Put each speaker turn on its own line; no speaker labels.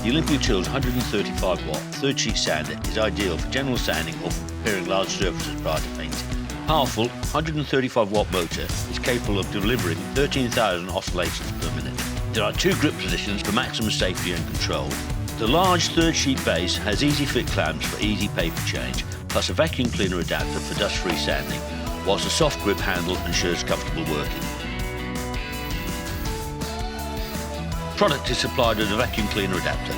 The Olympia Tool's 135 watt third sheet sander is ideal for general sanding or for preparing large surfaces prior to paint. Powerful 135 watt motor is capable of delivering 13,000 oscillations per minute. There are 2 grip positions for maximum safety and control. The large third sheet base has easy fit clamps for easy paper change, plus a vacuum cleaner adapter for dust-free sanding, whilst a soft grip handle ensures comfortable working. Product is supplied with a vacuum cleaner adapter.